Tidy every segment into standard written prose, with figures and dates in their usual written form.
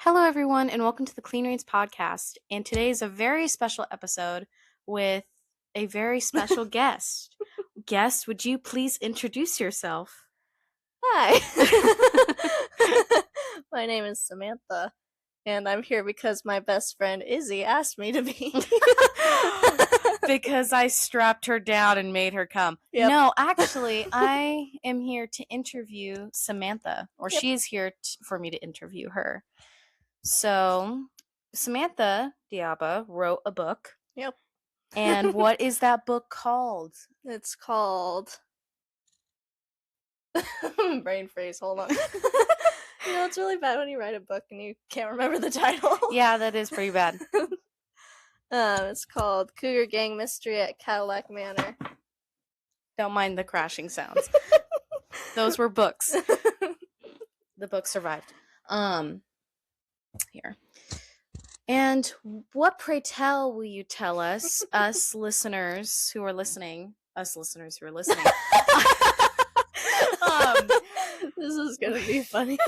Hello, everyone, and welcome to the Clean Reads podcast. And today is a very special episode with a very special guest. Guest, would you please introduce yourself? Hi. My name is Samantha, and I'm here because my best friend Izzy asked me to be. Because I strapped her down and made her come. Yep. No, actually, I am here to interview Samantha, or Yep. she is here for me to interview her. So, Samantha De Alba wrote a book. Yep. And what is that book called? It's called brain freeze. Hold on. It's really bad when you write a book and you can't remember the title. Yeah, that is pretty bad. It's called Cougar Gang Mystery at Cadillac Manor. Don't mind the crashing sounds. Those were books. The book survived. Here. And what, pray tell, will you tell us, us listeners who are listening? This is gonna be funny.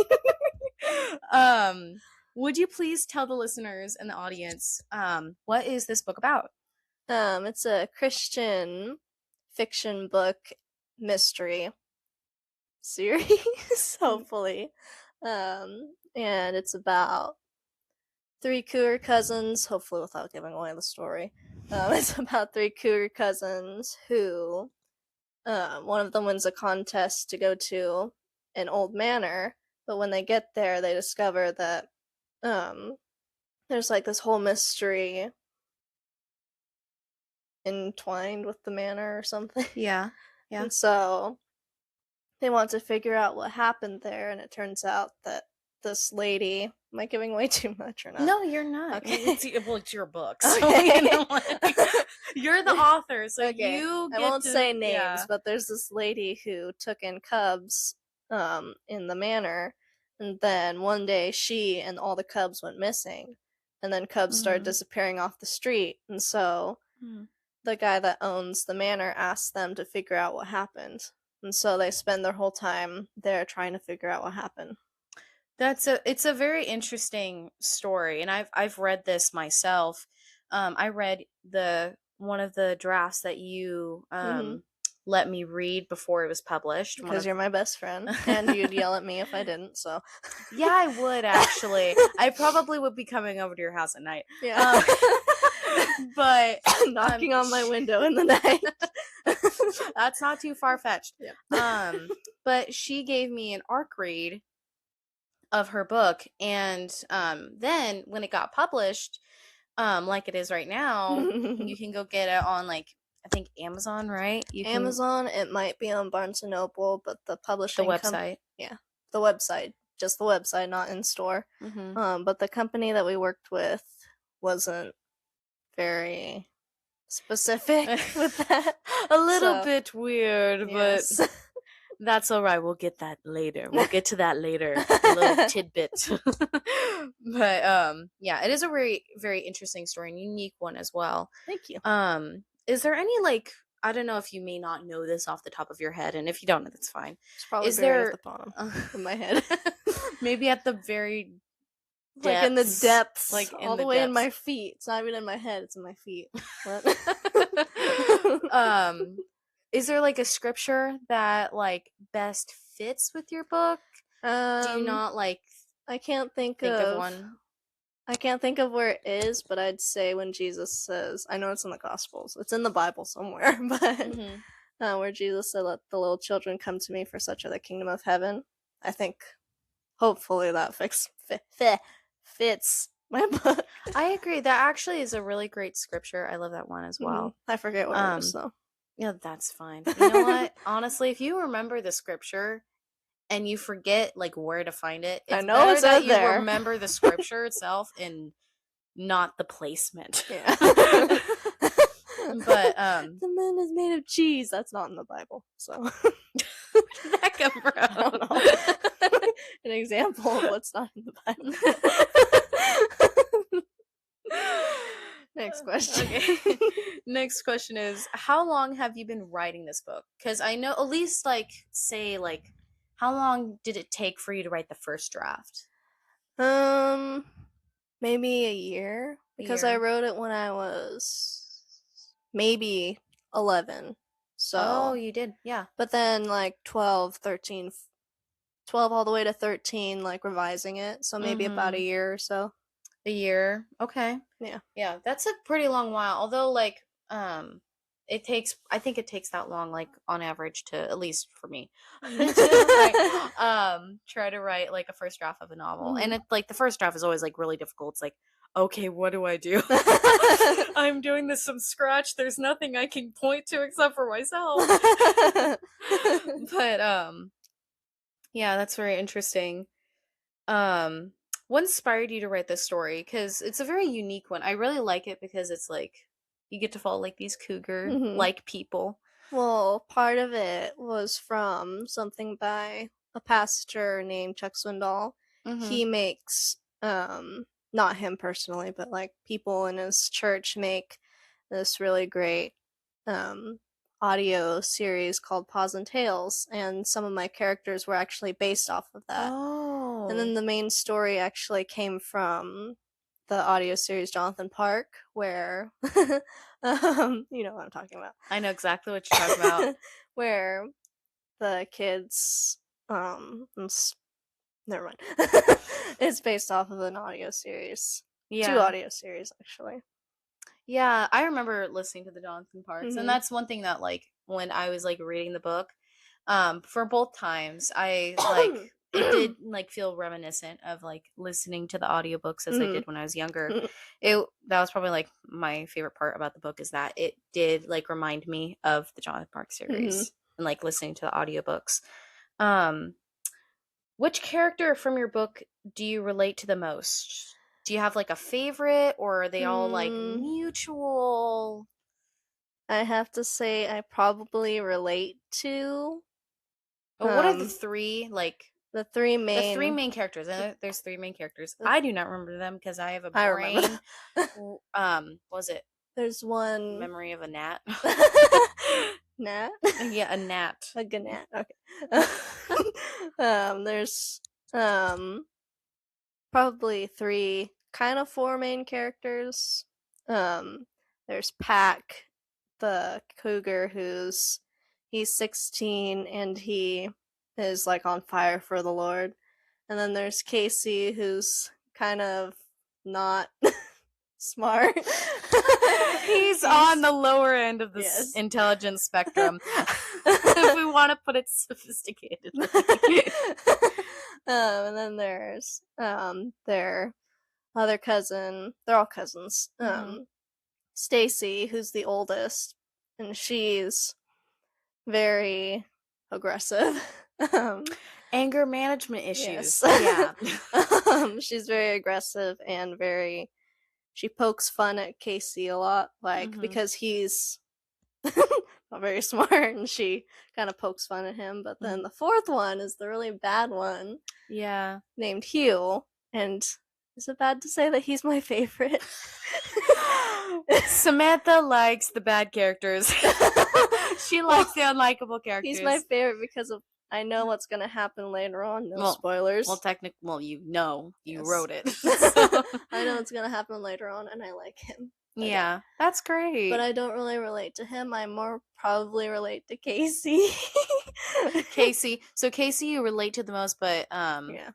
Would you please tell the listeners and the audience, what is this book about? It's a Christian fiction book mystery series, hopefully. And it's about 3 cougar cousins, hopefully without giving away the story. It's about 3 cougar cousins who, one of them wins a contest to go to an old manor, but when they get there, they discover that there's like this whole mystery entwined with the manor or something. Yeah. And so they want to figure out what happened there, and it turns out that this lady... Am I giving away too much or not? No, you're not. Okay. It's your book. So Okay. You're the author, so okay. you get I won't to, say names, but there's this lady who took in cubs in the manor, and then one day she and all the cubs went missing, and then cubs started disappearing off the street, and so the guy that owns the manor asked them to figure out what happened, and so they spend their whole time there trying to figure out what happened. It's a very interesting story, and I've read this myself. I read one of the drafts that you let me read before it was published. Because you're my best friend, and you'd yell at me if I didn't, so... Yeah, I would, actually. I probably would be coming over to your house at night. Yeah. But... knocking on my window in the night. That's not too far-fetched. Yeah. But she gave me an ARC read of her book, and then when it got published, like it is right now, you can go get it on, like, I think Amazon, right? Amazon, it might be on Barnes & Noble, but the publishing... The website. Yeah, the website. Just the website, not in store. But the company that we worked with wasn't very specific with that. A little bit weird, yes. But that's all right. We'll get that later. We'll get to that later. A little tidbit. But yeah, it is a very, very interesting story and unique one as well. Thank you. Is there any, like, I don't know if you may not know this off the top of your head, and if you don't know, that's fine. It's probably at the bottom of my head. Maybe at the very depths, like in the depths, like all the way in my feet. It's not even in my head; it's in my feet. Is there like a scripture that like best fits with your book? Do you not like? I can't think of one. I can't think of where it is, but I'd say when Jesus says, I know it's in the Gospels, it's in the Bible somewhere, but where Jesus said, "Let the little children come to me, for such are the kingdom of heaven." I think, hopefully, that fits my book. I agree. That actually is a really great scripture. I love that one as well. I forget what it is, though. Yeah, that's fine. You know what? Honestly, if you remember the scripture and you forget like where to find it, I know it's out there. You remember the scripture itself and not the placement. Yeah. But the man is made of cheese. That's not in the Bible. So where did that come from? I don't know. An example of what's not in the Bible. Next question. Okay. Next question is, how long have you been writing this book? Because I know, at least, like, say, like, how long did it take for you to write the first draft? Maybe a year, because I Year. wrote it when I was maybe 11. Oh, So, you did. Yeah. but then like 12, 13, 12 all the way to 13, like revising it. So maybe about a Mhm. year or so. A year. Okay. Yeah. Yeah, that's a pretty long while. Although like I think it takes that long like on average to at least for me to try to write like a first draft of a novel. And Mhm. it like the first draft is always like really difficult. It's like, okay, what do I do? I'm doing this from scratch. There's nothing I can point to except for myself. But yeah, that's very interesting. Um, what inspired you to write this story? Because it's a very unique one. I really like it because it's like you get to follow like these cougar Mhm. like people. Well, part of it was from something by a pastor named Chuck Swindoll. Mm-hmm. He makes, not him personally, but like people in his church make this really great um, audio series called Paws and Tales, and some of my characters were actually based off of that. And then Oh, the main story actually came from the audio series Jonathan Park, where you know what I'm talking I know exactly what you're talking about. about, where the kids never mind. It's based off of an audio series, two Yeah. audio series actually. Yeah, I remember listening to the Jonathan Parks, and Hmm. that's one thing that like when I was like reading the book, for both times, I like it did like feel reminiscent of like listening to the audiobooks as I Hmm. did when I was younger. It that was probably like my favorite part about the book is that it did like remind me of the Jonathan Parks Hmm. series and like listening to the audiobooks. Um, which character from your book do you relate to the most? Do you have like a favorite or are they all like Mm, mutual? I have to say I probably relate to Oh, what are the um three like the three the three main. main characters? I know there's three main characters. The, I do not remember them because I have a I remember. brain. Was it There's one. memory of a gnat? Nat. Yeah, a gnat. A gnat. Okay. There's um probably three, kind of four main characters. Um, there's Pack, the cougar, he's 16 and he is like on fire for the Lord. And then there's Casey, who's kind of not smart. He's on He's the lower end of the yes. intelligence spectrum, if we want to put it sophisticatedly. And then there's their other cousin. They're all cousins. Hmm. Stacy, who's the oldest, and she's very aggressive. um, Anger management issues. yes. Yeah. She's very aggressive and very. She pokes fun at Casey a lot, like Hmm. because he's not very smart, and she kind of pokes fun at him. But then Hmm. the fourth one is the really bad one, Yeah. named Hugh, and is it bad to say that he's my favorite? Samantha likes the bad characters. She likes the unlikable He's my characters. favorite because of I know what's gonna happen later on. No Well, spoilers. well, you know, you Yes. wrote it. So. I know what's gonna happen later on, and I like him. Yeah, that's But great. I don't really relate to him. I more probably relate to Casey. Casey. So Casey, you relate to the most, but Yeah.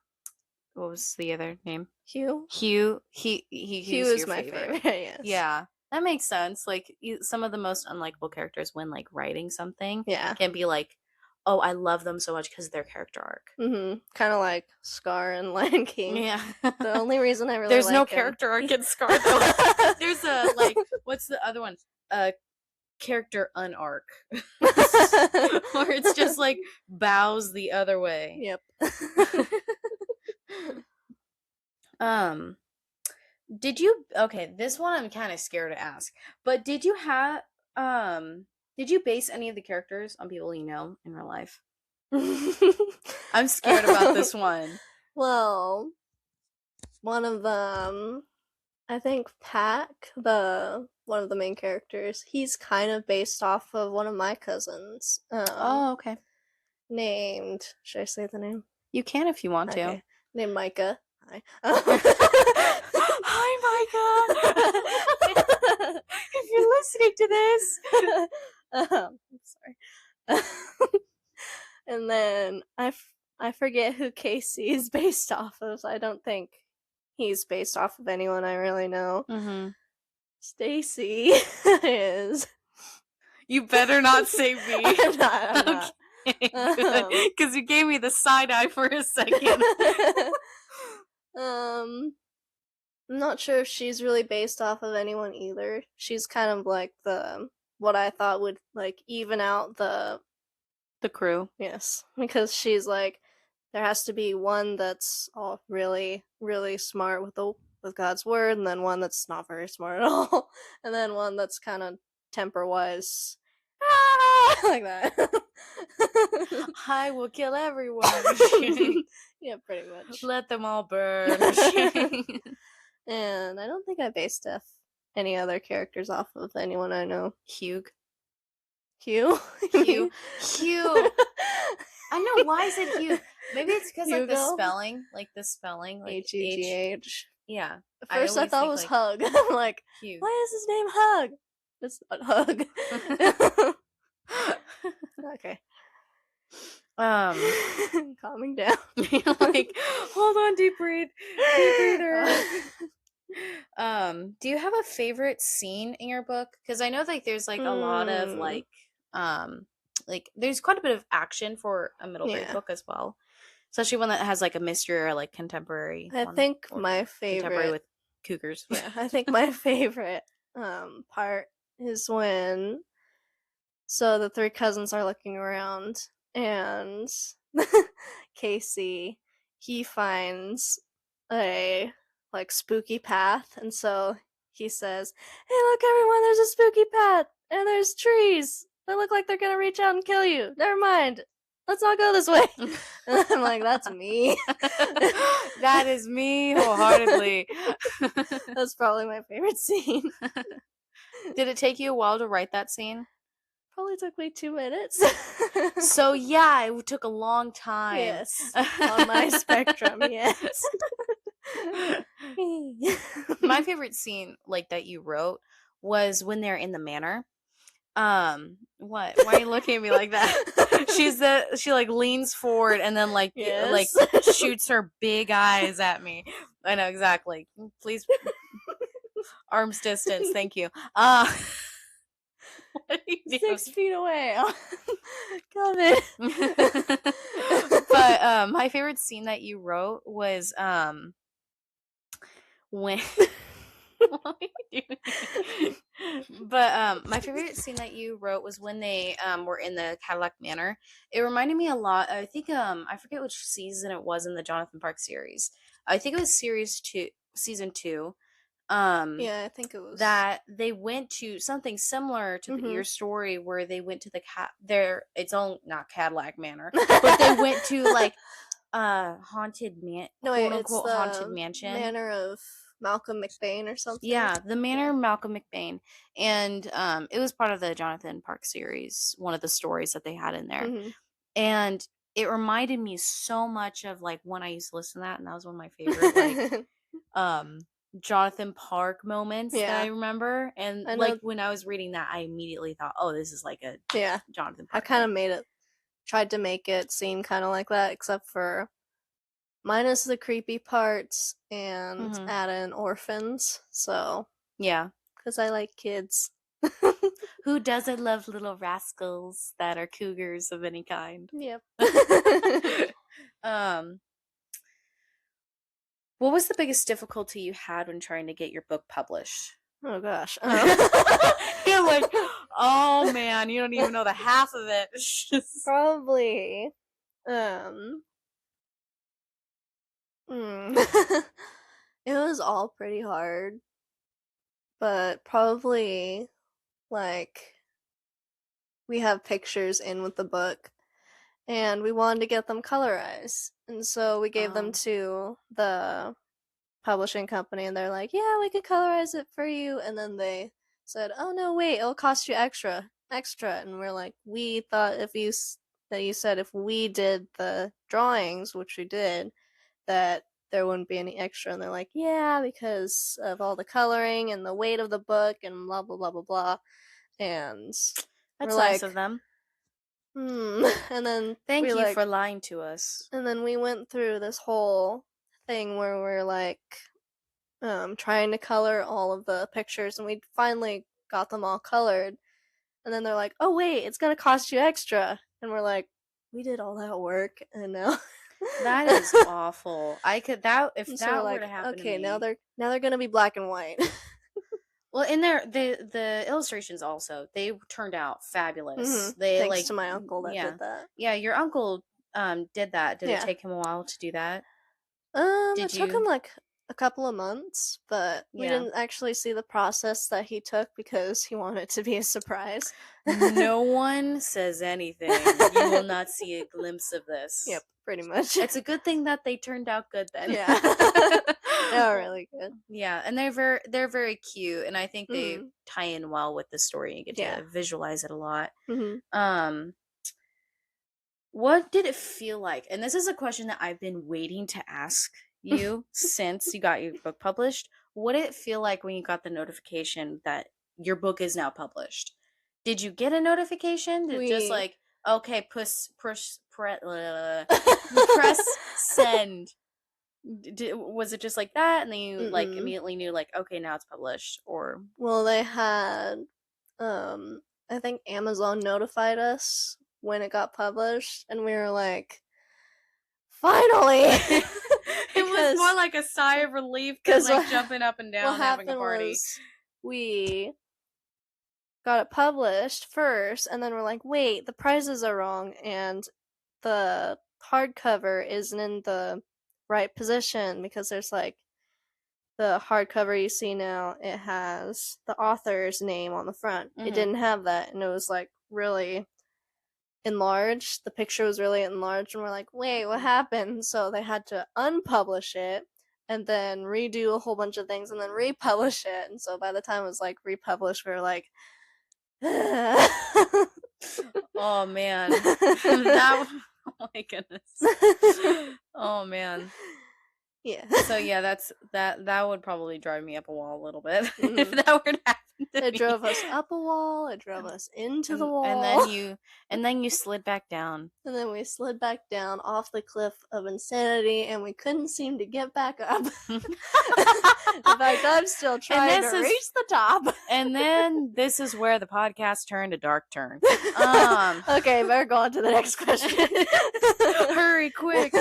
what was the other name? Hugh. Hugh. Hugh He's is your my favorite. favorite. Yes. Yeah, that makes sense. Like some of the most unlikable characters when like writing something Yeah. can be like, oh, I love them so much because of their character arc. Kind of like Scar and Lion King. Yeah. The only reason I really There's no like him. character arc in Scar though. There's a like, what's the other one? Character unarc, where it's just like bows the other way. Yep. Um, did you okay, this one I'm kind of scared to ask. But did you base any of the characters on people you know in real life? I'm scared about this one. Well, one of them, I think Pack, the one of the main characters, he's kind of based off of one of my cousins. Oh, okay. Named, should I say the name? You can if you want to. Okay. Named Micah. Hi. Hi, Micah. If you're listening to this. I'm sorry. And then I forget who Casey is based off of. I don't think he's based off of anyone I really know. Mm-hmm. Stacy is. You better not say me. I'm not. Okay, good. Because you gave me the side eye for a second. I'm not sure if she's really based off of anyone either. She's kind of like what I thought would like even out the crew. yes, because she's like there has to be one that's all really really smart with God's word, and then one that's not very smart at all, and then one that's kind of temper wise, like that. I will kill everyone. Yeah, pretty much. Let them all burn. And I don't think I based any other characters off of anyone I know. Hugh. Hugh? Hugh. Hugh. I know. Why is it Hugh? Maybe it's because like the spelling, like H-U-G-H. Yeah. At first I thought it was like, Hug. I'm like, Hugh. why is his name Hug? It's not Hug. Okay. Calming down. Like, hold on, deep breathe. Deep breather. Do you have a favorite scene in your book? Because I know like there's like a lot of like there's quite a bit of action for a middle grade book as well. Especially one that has like a mystery or like contemporary. I think my favorite contemporary with cougars. Yeah, I think my favorite part is when the three cousins are looking around and Casey he finds a like spooky path, and so he says, "Hey, look everyone, there's a spooky path and there's trees that look like they're gonna reach out and kill you. Never mind. Let's not go this way." And I'm like, that's me. That is me wholeheartedly. That's probably my favorite scene. Did it take you a while to write that scene? Probably took me 2 minutes. So yeah, it took a long time. Yes. On my spectrum, yes. My favorite scene like that you wrote was when they're in the manor. What? Why are you looking at me like that? She like leans forward and then like like shoots her big eyes at me. I know exactly. Please, arm's distance. Thank you. What are you doing? 6 feet away. Got it. But my favorite scene that you wrote was when what are you doing? But my favorite scene that you wrote was when they were in the Cadillac Manor. It reminded me a lot. I think I forget which season it was in the Jonathan Park series. I think it was season 2. Yeah, I think it was that they went to something similar to your story where they went to it's own not Cadillac Manor, but they went to like haunted haunted mansion. Manor of Malcolm McBain or something. Yeah, the Manor of Malcolm McBain. And it was part of the Jonathan Park series, one of the stories that they had in there. And it reminded me so much of like when I used to listen to that, and that was one of my favorite like Jonathan Park moments that I remember. And like when I was reading that, I immediately thought, oh, this is like a Jonathan Park. I kind of tried to make it seem kind of like that, except for minus the creepy parts and add in orphans. So yeah, because I like kids. Who doesn't love little rascals that are cougars of any kind? Yep. What was the biggest difficulty you had when trying to get your book published? Oh gosh. You're like, oh man, you don't even know the half of it. Probably. It was all pretty hard. But probably like we have pictures in with the book and we wanted to get them colorized. And so we gave them to the publishing company and they're like, yeah, we could colorize it for you. And then they said, oh no, wait, it'll cost you extra. And we're like, we thought that you said if we did the drawings, which we did, that there wouldn't be any extra, and they're like, yeah, because of all the coloring and the weight of the book and blah blah blah blah blah. And we're That's nice of like, them. and then Thank we you like, for lying to us. and then we went through this whole thing where we're like, trying to color all of the pictures, and we finally got them all colored. And then they're like, oh wait, it's gonna cost you extra, and we're like, we did all that work, and now That is awful. I could that if and so we're that were like, to happen to okay, now me. they're gonna be black and white. Well, in there, the illustrations also they turned out fabulous. They Thanks like, to my uncle that yeah, did that. yeah. Your uncle did that. Did it Yeah. take him a while to do that? It Did took him you? like a couple of months, but we Yeah. didn't actually see the process that he took because he wanted it to be a surprise. No one says anything. You will not see a glimpse of this. Yep, pretty much. It's a good thing that they turned out good then. Yeah. They are really good. Yeah, and they're very cute, and I think they tie in well with the story. You get to visualize it a lot. Um, what did it feel like? And this is a question that I've been waiting to ask you since you got your book published. What did it feel like when you got the notification that your book is now published? Did you get a notification? Did it just like, okay, press send? Was it just like that, and then you like immediately knew like, okay, now it's published? Or well, they had I think Amazon notified us when it got published, and we were like, finally. It was more like a sigh of relief than like jumping up and down having a party. We got it published first, and then we're like, wait, the prices are wrong, and the hardcover isn't in the right position, because there's like the hardcover you see now, it has the author's name on the front. It didn't have that, and it was like really enlarged. The picture was really enlarged, and we're like, wait, what happened? So they had to unpublish it and then redo a whole bunch of things and then republish it. And so by the time it was like republished, we were like, oh man. That oh my goodness. Oh man. Yeah. So yeah, that would probably drive me up a wall a little bit if that were to happen to It me. drove us up a wall, it drove us into the wall. And then you slid back down. And then we slid back down off the cliff of insanity, and we couldn't seem to get back up. In fact, I'm still trying to reach the top. And then this is where the podcast turned a dark turn. Okay, better go on to the next question. Hurry, quick.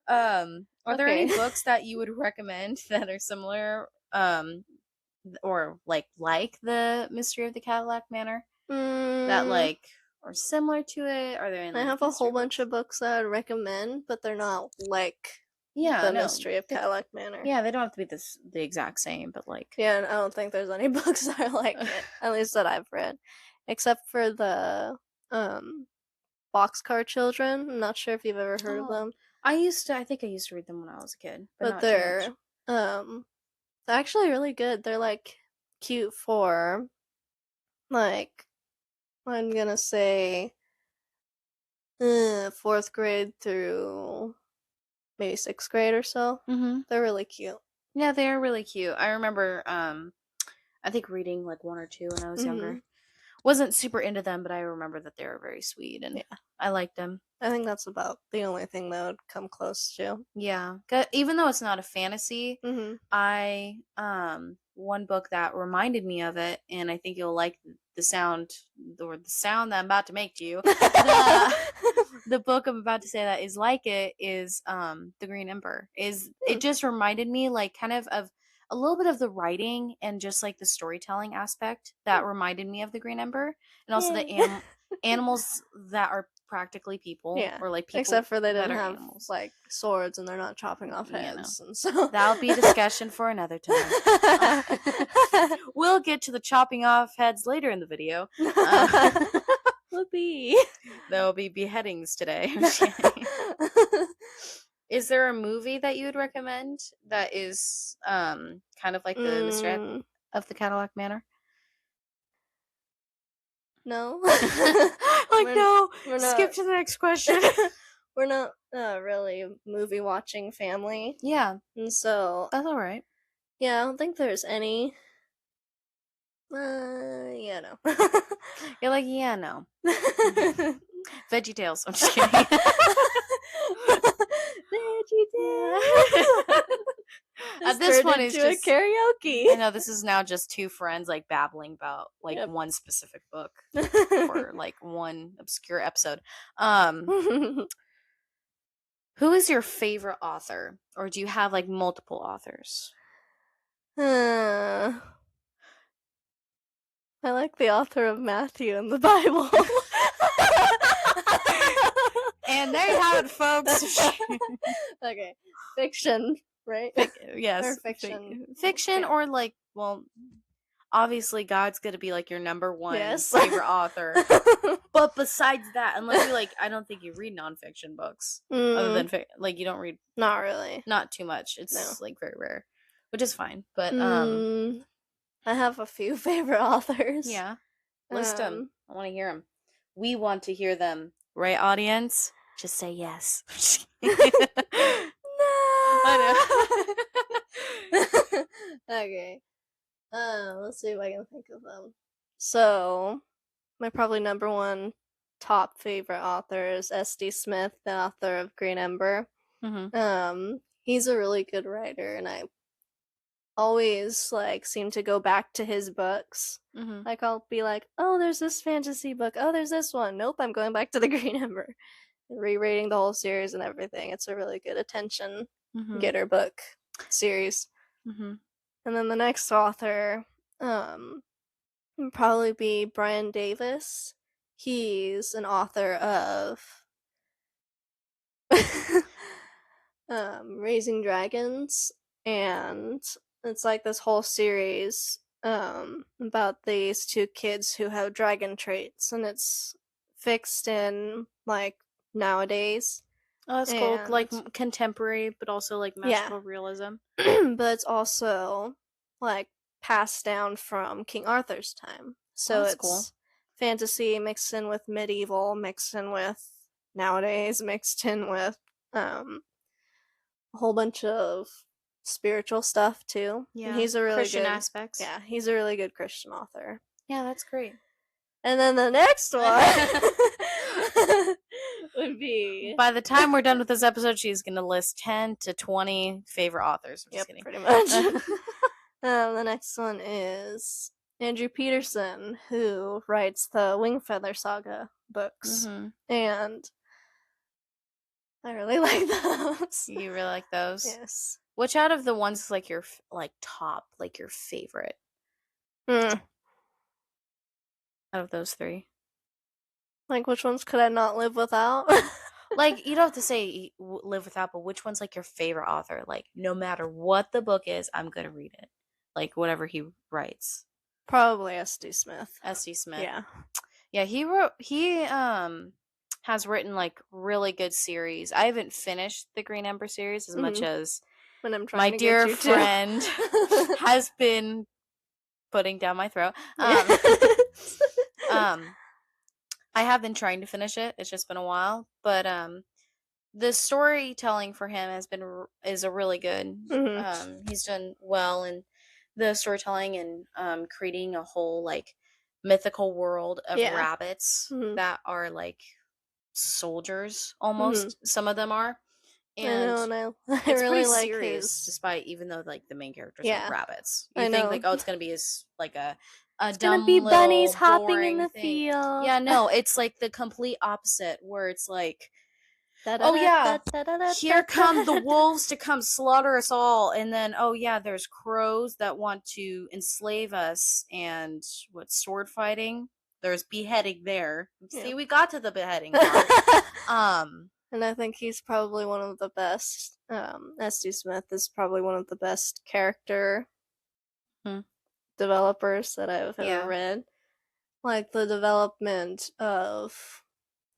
Are there any books that you would recommend that are similar, or like the Mystery of the Cadillac Manor, that like are similar to it? Are there any? I have a whole bunch of books that I'd recommend, but they're not like the Mystery of Cadillac Manor. Yeah, they don't have to be the exact same, but like, yeah, and I don't think there's any books that are like it, at least that I've read, except for the Boxcar Children. I'm not sure if you've ever heard of them. I think I used to read them when I was a kid, but they're actually really good. They're like cute for like, I'm gonna say 4th grade through maybe 6th grade or so. They're really cute. Yeah, they are really cute. I remember I think reading like 1 or 2 when I was younger. Wasn't super into them, but I remember that they were very sweet, and I liked them. I think that's about the only thing that would come close to. Yeah, even though it's not a fantasy, I one book that reminded me of it, and I think you'll like the sound that I'm about to make to you. The book I'm about to say that is like it is The Green Emperor. It just reminded me like kind of a little bit of the writing and just like the storytelling aspect that reminded me of The Green Emperor, and also the animals that are practically people, or like people, except for they didn't have animals. Like swords, and they're not chopping off heads, and so that'll be a discussion for another time. We'll get to the chopping off heads later in the video. There'll be beheadings today. Is there a movie that you would recommend that is kind of like the Mystery of the Cadillac Manor? No. No. Skip to the next question. we're not really a movie watching family, Yeah, and so that's all right. yeah, I don't think there's any. Yeah, no. You're like, yeah, no. Veggie Tales. I'm just kidding. At this point, it's into just a karaoke. I know this is now just two friends like babbling about like Yep. one specific book for like one obscure episode. Who is your favorite author, or do you have like multiple authors? I like the author of Matthew in the Bible. And there you have it, folks. Okay, fiction, right? Yes, Or fiction. fiction, Okay. or like, well, obviously God's gonna be like your number one Yes. favorite author. But besides that, unless you like, I don't think you read nonfiction books other than like you don't read Not really. not too much. It's No. like very rare, which is fine. But I have a few favorite authors. yeah, list them. I want to hear them. We want to hear them, right, audience? Just say yes. No. I know. Okay. Let's see if I can think of them. So, my probably number one top favorite author is S.D. Smith, the author of Green Ember. He's a really good writer, and I always like seem to go back to his books. Like I'll be like, oh, there's this fantasy book. Oh, there's this one. Nope, I'm going back to the Green Ember. Rereading the whole series and everything. It's a really good attention getter book series. And then the next author would probably be Brian Davis. He's an author of Raising Dragons, and it's like this whole series about these two kids who have dragon traits, and it's fixed in like nowadays. Oh, that's cool. Like contemporary, but also like magical realism. But it's also like passed down from King Arthur's time. So it's cool. Fantasy mixed in with medieval, mixed in with nowadays, mixed in with a whole bunch of spiritual stuff too. Yeah, and he's a really Christian good aspects. Yeah, he's a really good Christian author. Yeah, that's great. And then the next one would be. By the time we're done with this episode, she's gonna list 10 to 20 favorite authors. I'm just kidding. Pretty much. The next one is Andrew Peterson, who writes the Wingfeather Saga books, and I really like those. You really like those? Yes. Which out of the ones is like your like top, like your favorite? Out of those three, like which ones could I not live without? Like you don't have to say live without, but which one's like your favorite author? Like no matter what the book is, I'm gonna read it. Like whatever he writes. Probably S.D. Smith. S.D. Smith. Yeah. He has written like really good series. I haven't finished the Green Ember series as much as when I'm trying my to dear get you friend has been putting down my throat. I have been trying to finish it. It's just been a while, but the storytelling for him is a really good. He's done well in the storytelling and creating a whole like mythical world of rabbits that are like soldiers almost. Some of them are. And I it's really pretty like serious, despite even though like the main characters are rabbits. You I think know. like, oh, it's gonna be like a it's dumb gonna be little bunnies hopping in the thing. field. Yeah, no, it's like the complete opposite, where it's like, oh yeah, here come the wolves to come slaughter us all, and then oh yeah, there's crows that want to enslave us, and what sword fighting? There's beheading there. See, we got to the beheading part. And I think he's probably one of the best. S.D. Smith is probably one of the best character developers that I've ever read. Like the development of,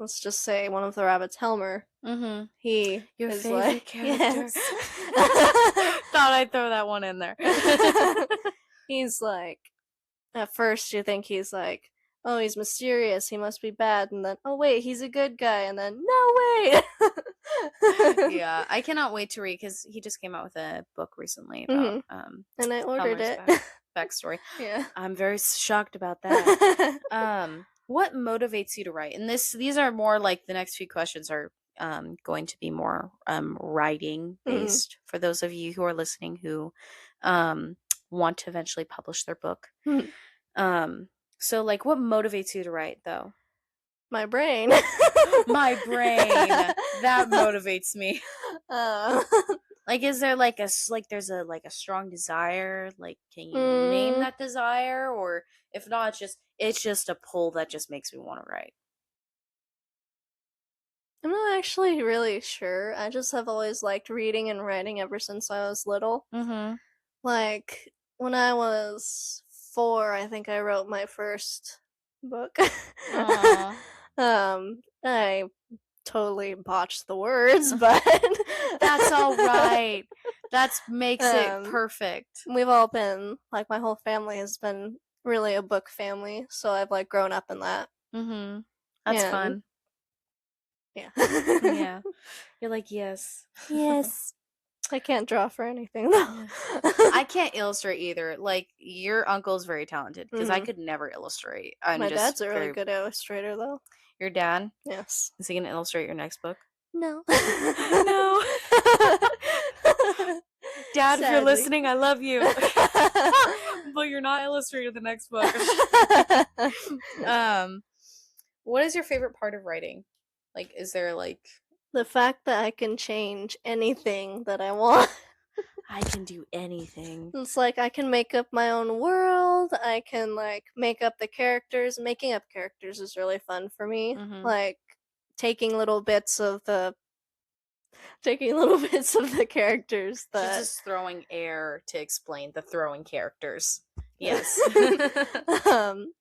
let's just say, one of the rabbits, Helmer. He Your is favorite like, character. Yes. Thought I'd throw that one in there. He's like, at first you think he's like oh, he's mysterious, he must be bad, and then, oh wait, he's a good guy, and then, no way! Yeah, I cannot wait to read because he just came out with a book recently about Mhm. And I ordered Palmer's it. backstory. Yeah. I'm very shocked about that. What motivates you to write? And these are more like the next few questions are going to be more writing Mhm. based for those of you who are listening who um want to eventually publish their book. Mhm. Um, so like what motivates you to write though? My brain. My brain. That motivates me. Uh, Like, is there like like there's a strong desire? Like, can you name mm, that desire, or if not, it's just a pull that just makes me want to write. I'm not actually really sure. I just have always liked reading and writing ever since I was little. Mm-hmm. Like, when I was 4, I think I wrote my first book. Aw, I totally botched the words, but that's all right. That makes it um, perfect. we've all been like my whole family has been really a book family, so I've like grown up in that. Mm-hmm. That's And fun. yeah. Yeah, you're like yes. Yes. I can't draw for anything though. Yeah. I can't illustrate either. Like your uncle's very talented because I Mhm. could never illustrate. I'm My just dad's a really very. good illustrator though. Your dad, Yes. is he gonna illustrate your next book? No. No. Dad, if you're Sadly. listening, I love you. But you're not illustrating the next book. um, what is your favorite part of writing? Like, is there like The fact that I can change anything that I want. I can do anything? It's like I can make up my own world. I can like make up the characters. Making up characters is really fun for me. Mm-hmm. Like taking little bits of the taking little bits of the characters She's that just throwing air to explain the throwing characters. Yes. um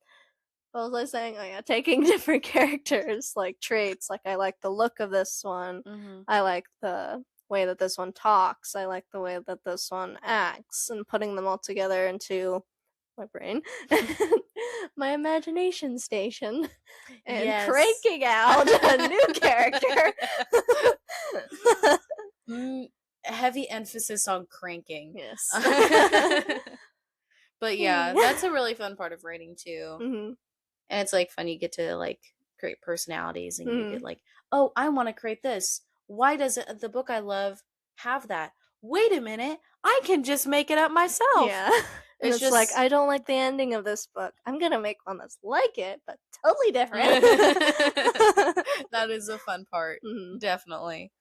what was I saying? Oh yeah, taking different characters, like traits. Like I like the look of this one. Mm-hmm. I like the way that this one talks. I like the way that this one acts, and putting them all together into my brain, my imagination station, and Yes. cranking out a new character. Heavy emphasis on cranking. Yes. But yeah, that's a really fun part of writing too. Mhm. And it's like fun. You get to like create personalities and you get Mhm. like, oh, I want to create this. Why does the book I love have that? Wait a minute. I can just make it up myself. Yeah. And It's it's like, just I don't like the ending of this book. I'm gonna make one that's like it, but totally different. that is a fun part. Mhm. Definitely.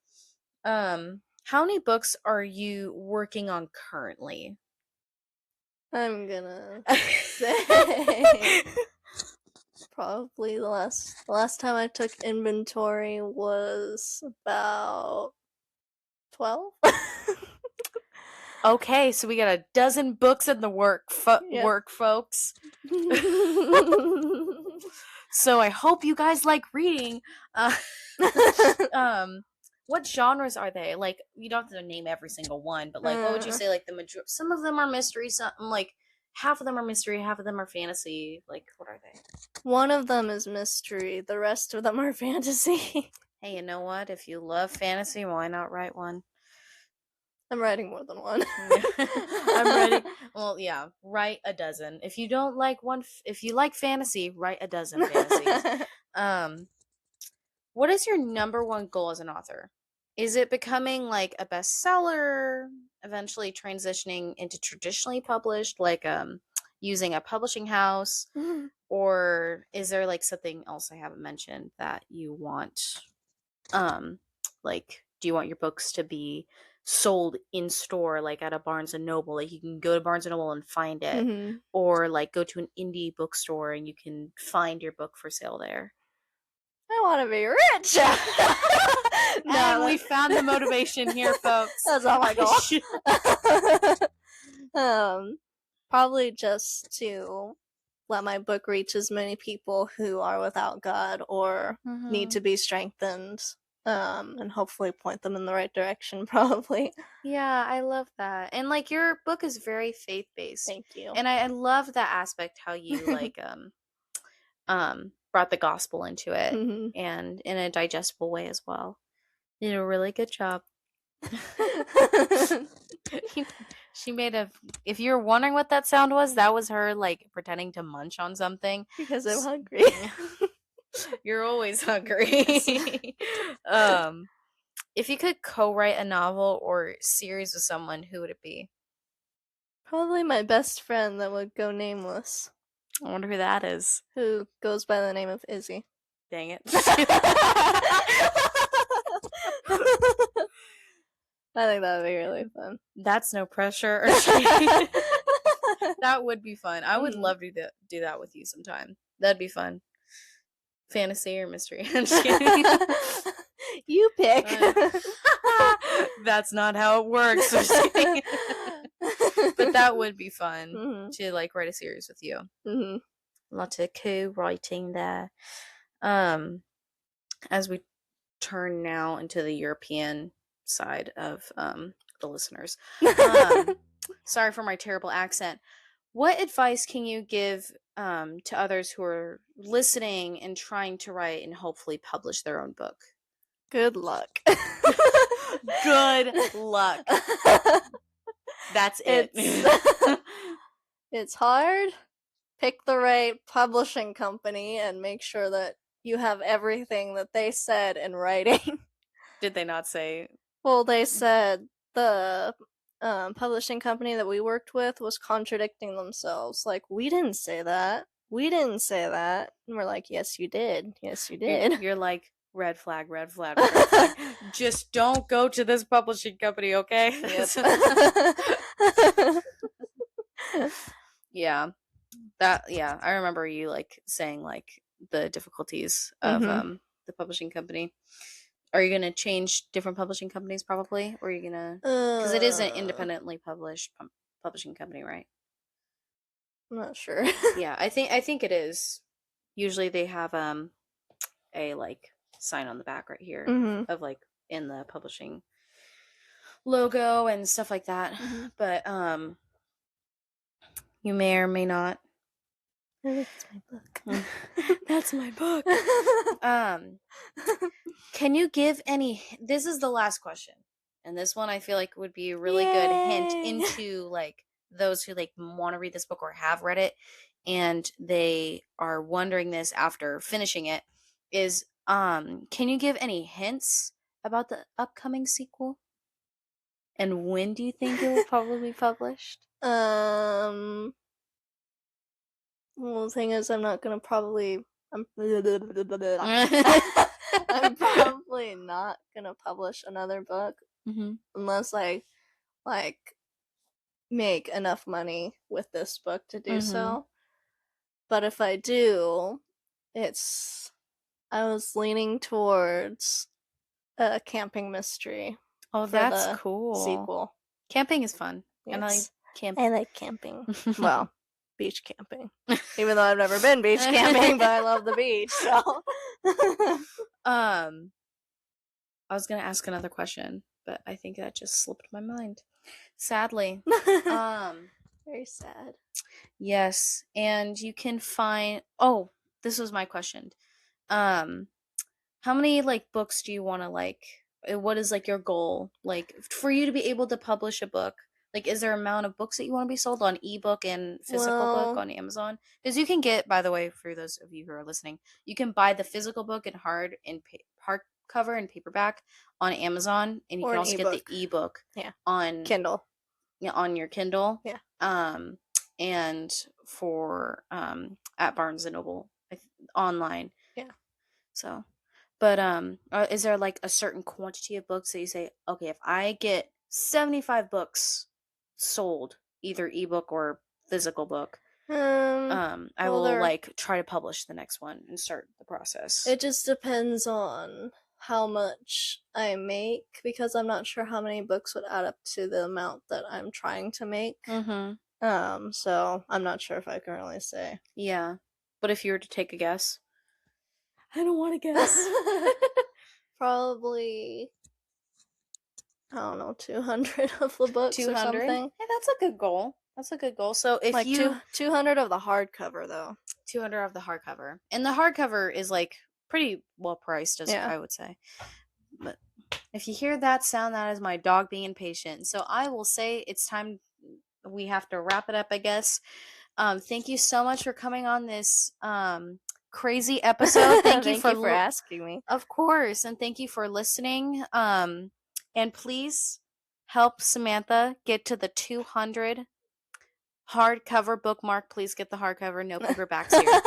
How many books are you working on currently? I'm gonna say probably the last time I took inventory was about 12. Okay, so we got a dozen books in the Yep. work, folks. So I hope you guys like reading. Uh, um, what genres are they? Like, you don't have to name every single one, but like, what would you say? Like the major? Some of them are mystery. Some like half of them are mystery, half of them are fantasy. Like, what are they? One of them is mystery, the rest of them are fantasy. Hey, you know what? If you love fantasy, why not write one? I'm writing more than one. I'm ready. Well, yeah, write a dozen. If you don't like one, if you like fantasy, write a dozen fantasies. Um, what is your number one goal as an author? Is it becoming like a bestseller, eventually transitioning into traditionally published, like using a publishing house, or is there like something else I haven't mentioned that you want? Like, do you want your books to be sold in store, like at a Barnes and Noble? Like you can go to Barnes and Noble and find it, Mhm. or like go to an indie bookstore and you can find your book for sale there. I want to be rich. And No, we found the motivation here, folks. that's not my goal. Probably just to let my book reach as many people who are without God or need to be strengthened, and hopefully point them in the right direction, probably. Yeah, I love that. And like your book is very faith based. Thank you. And I love that aspect how you like brought the gospel into it Mhm. and in a digestible way as well. You did a really good job. She made a. If you're wondering what that sound was, that was her like pretending to munch on something. Because I'm hungry. You're always hungry. Yes. If you could co-write a novel or series with someone, who would it be? Probably my best friend that would go nameless, I wonder who that is. who goes by the name of Izzy. Dang it. I think that would be really fun. That's no pressure. That would be fun. I would love to do that with you sometime. That'd be fun. Fantasy or mystery? You pick. That's not how it works. But that would be fun to like write a series with you. A lot of co-writing there. As we turn now into the European side of the listeners. Sorry for my terrible accent. What advice can you give to others who are listening and trying to write and hopefully publish their own book? Good luck. Good luck. That's it. It's hard. Pick the right publishing company and make sure that you have everything that they said in writing. Did they not say? Well, they said the publishing company that we worked with was contradicting themselves. Like, we didn't say that. We didn't say that. And we're like, yes, you did. Yes, you did. You're like, red flag, red flag, red flag. Just don't go to this publishing company, okay? Yep. Yeah. I remember you like saying like the difficulties of the publishing company. Are you gonna change different publishing companies probably, or are you gonna? Because it is an independently published publishing company, right? I'm not sure. Yeah, I think it is. Usually they have a like sign on the back right here of like in the publishing logo and stuff like that. But you may or may not. That's my book. That's my book. Can you give any? This is the last question, and this one I feel like would be a really good hint into like those who like want to read this book or have read it, and they are wondering this after finishing it. Is can you give any hints about the upcoming sequel? And when do you think it will probably be published? Well, the thing is, I'm probably not gonna publish another book unless I like make enough money with this book to do so. But if I do, I was leaning towards a camping mystery. Oh, that's cool. Sequel. Camping is fun. Yes. And I like camping. Well, beach camping. Even though I've never been beach camping, but I love the beach. So I was gonna ask another question, but I think that just slipped my mind. Sadly. Very sad. Yes. And you can find this was my question. How many like books do you wanna like what is like your goal? Like for you to be able to publish a book? Like, is there an amount of books that you want to be sold on ebook and physical book on Amazon? Because you can get, by the way, for those of you who are listening, you can buy the physical book in hardcover and paperback on Amazon, and you can also get the ebook on Kindle. Yeah, on your Kindle. Yeah. And for at Barnes and Noble online. Yeah. So, but is there like a certain quantity of books that you say, okay, if I get 75 books sold, either ebook or physical book, I will like try to publish the next one and start the process. It just depends on how much I make, because I'm not sure how many books would add up to the amount that I'm trying to make. So I'm not sure if I can really say. Yeah, but if you were to take a guess, I don't want to guess. Probably, I don't know, 200 of the books 200? Or something. Hey, that's a good goal. So if like 200 of the hardcover, though. $200 of the hardcover. And the hardcover is like pretty well priced, as Yeah. I would say. But if you hear that sound, that is my dog being impatient. So I will say it's time we have to wrap it up, I guess. Thank you so much for coming on this crazy episode. Thank you Thank you for asking me. of course, and thank you for listening. And please help Samantha get to the 200 hardcover bookmark. Please get the hardcover. No paperbacks here.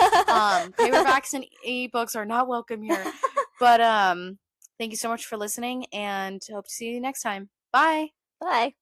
Paperbacks and ebooks are not welcome here. But thank you so much for listening, and hope to see you next time. Bye. Bye.